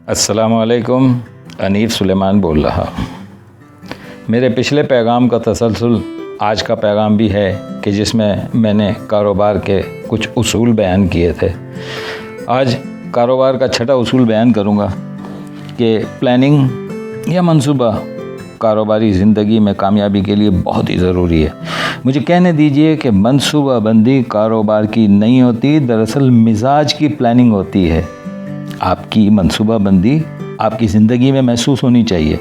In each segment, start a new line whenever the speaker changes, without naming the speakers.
السلام علیکم، انیف سلیمان بول رہا۔ میرے پچھلے پیغام کا تسلسل آج کا پیغام بھی ہے کہ جس میں میں نے کاروبار کے کچھ اصول بیان کیے تھے۔ آج کاروبار کا چھٹا اصول بیان کروں گا کہ پلاننگ یا منصوبہ کاروباری زندگی میں کامیابی کے لیے بہت ہی ضروری ہے۔ مجھے کہنے دیجئے کہ منصوبہ بندی کاروبار کی نہیں ہوتی، دراصل مزاج کی پلاننگ ہوتی ہے۔ آپ کی منصوبہ بندی آپ کی زندگی میں محسوس ہونی چاہیے۔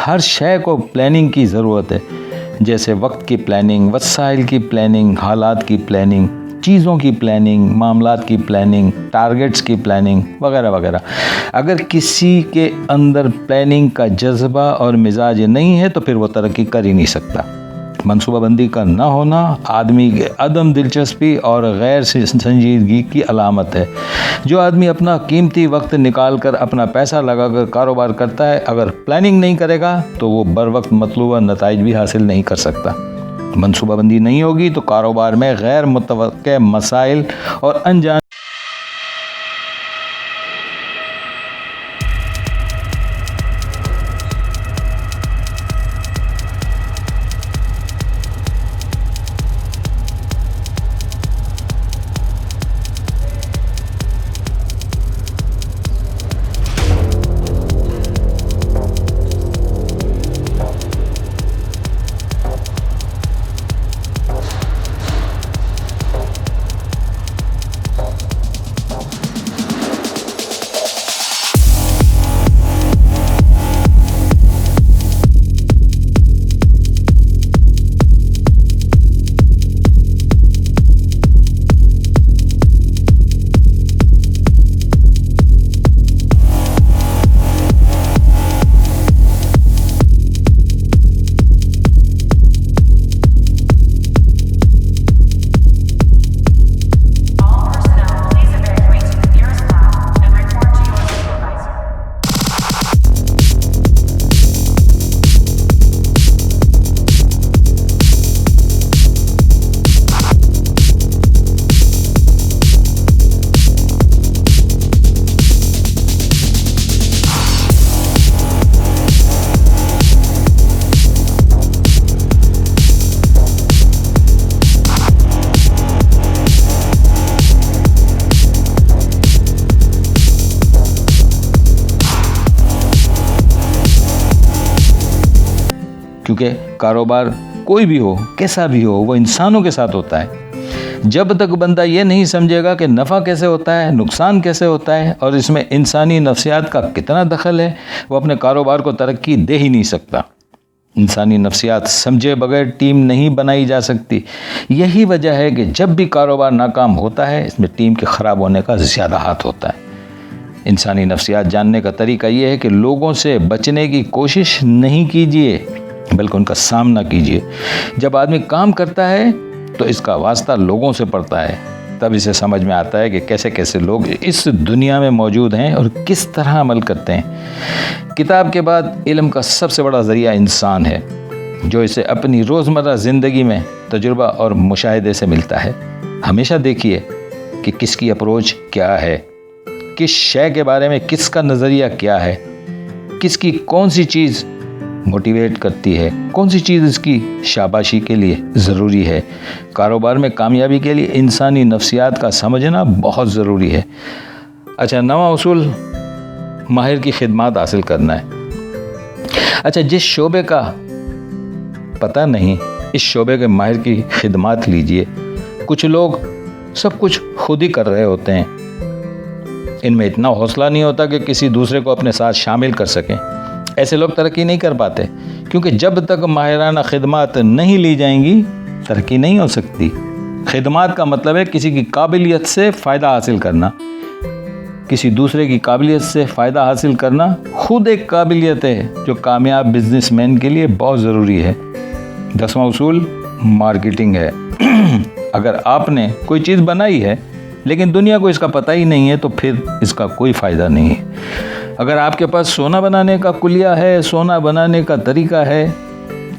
ہر شے کو پلاننگ کی ضرورت ہے، جیسے وقت کی پلاننگ، وسائل کی پلاننگ، حالات کی پلاننگ، چیزوں کی پلاننگ، معاملات کی پلاننگ، ٹارگٹس کی پلاننگ وغیرہ وغیرہ۔ اگر کسی کے اندر پلاننگ کا جذبہ اور مزاج نہیں ہے تو پھر وہ ترقی کر ہی نہیں سکتا۔ منصوبہ بندی کا نہ ہونا آدمی کے عدم دلچسپی اور غیر سنجیدگی کی علامت ہے۔ جو آدمی اپنا قیمتی وقت نکال کر اپنا پیسہ لگا کر کاروبار کرتا ہے، اگر پلاننگ نہیں کرے گا تو وہ بر وقت مطلوبہ نتائج بھی حاصل نہیں کر سکتا۔ منصوبہ بندی نہیں ہوگی تو کاروبار میں غیر متوقع مسائل اور انجان کیونکہ کاروبار کوئی بھی ہو، کیسا بھی ہو، وہ انسانوں کے ساتھ ہوتا ہے۔ جب تک بندہ یہ نہیں سمجھے گا کہ نفع کیسے ہوتا ہے، نقصان کیسے ہوتا ہے اور اس میں انسانی نفسیات کا کتنا دخل ہے، وہ اپنے کاروبار کو ترقی دے ہی نہیں سکتا۔ انسانی نفسیات سمجھے بغیر ٹیم نہیں بنائی جا سکتی۔ یہی وجہ ہے کہ جب بھی کاروبار ناکام ہوتا ہے، اس میں ٹیم کے خراب ہونے کا زیادہ ہاتھ ہوتا ہے۔ انسانی نفسیات جاننے کا طریقہ یہ ہے کہ لوگوں سے بچنے کی کوشش نہیں کیجیے، بلکہ ان کا سامنا کیجیے۔ جب آدمی کام کرتا ہے تو اس کا واسطہ لوگوں سے پڑتا ہے، تب اسے سمجھ میں آتا ہے کہ کیسے کیسے لوگ اس دنیا میں موجود ہیں اور کس طرح عمل کرتے ہیں۔ کتاب کے بعد علم کا سب سے بڑا ذریعہ انسان ہے، جو اسے اپنی روزمرہ زندگی میں تجربہ اور مشاہدے سے ملتا ہے۔ ہمیشہ دیکھیے کہ کس کی اپروچ کیا ہے، کس شے کے بارے میں کس کا نظریہ کیا ہے، کس کی کون سی چیز موٹیویٹ کرتی ہے، کون سی چیز اس کی شاباشی کے لیے ضروری ہے۔ کاروبار میں کامیابی کے لیے انسانی نفسیات کا سمجھنا بہت ضروری ہے۔ اچھا، نواں اصول ماہر کی خدمات حاصل کرنا ہے۔ اچھا، جس شعبے کا پتہ نہیں، اس شعبے کے ماہر کی خدمات لیجئے۔ کچھ لوگ سب کچھ خود ہی کر رہے ہوتے ہیں، ان میں اتنا حوصلہ نہیں ہوتا کہ کسی دوسرے کو اپنے ساتھ شامل کر سکیں۔ ایسے لوگ ترقی نہیں کر پاتے، کیونکہ جب تک ماہرانہ خدمات نہیں لی جائیں گی ترقی نہیں ہو سکتی۔ خدمات کا مطلب ہے کسی کی قابلیت سے فائدہ حاصل کرنا۔ کسی دوسرے کی قابلیت سے فائدہ حاصل کرنا خود ایک قابلیت ہے جو کامیاب بزنس مین کے لیے بہت ضروری ہے۔ 10واں اصول مارکیٹنگ ہے۔ اگر آپ نے کوئی چیز بنائی ہے لیکن دنیا کو اس کا پتہ ہی نہیں ہے تو پھر اس کا کوئی فائدہ نہیں ہے۔ اگر آپ کے پاس سونا بنانے کا کلیہ ہے، سونا بنانے کا طریقہ ہے،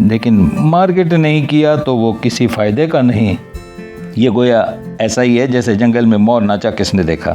لیکن مارکیٹ نہیں کیا تو وہ کسی فائدے کا نہیں۔ یہ گویا ایسا ہی ہے جیسے جنگل میں مور ناچا کس نے دیکھا۔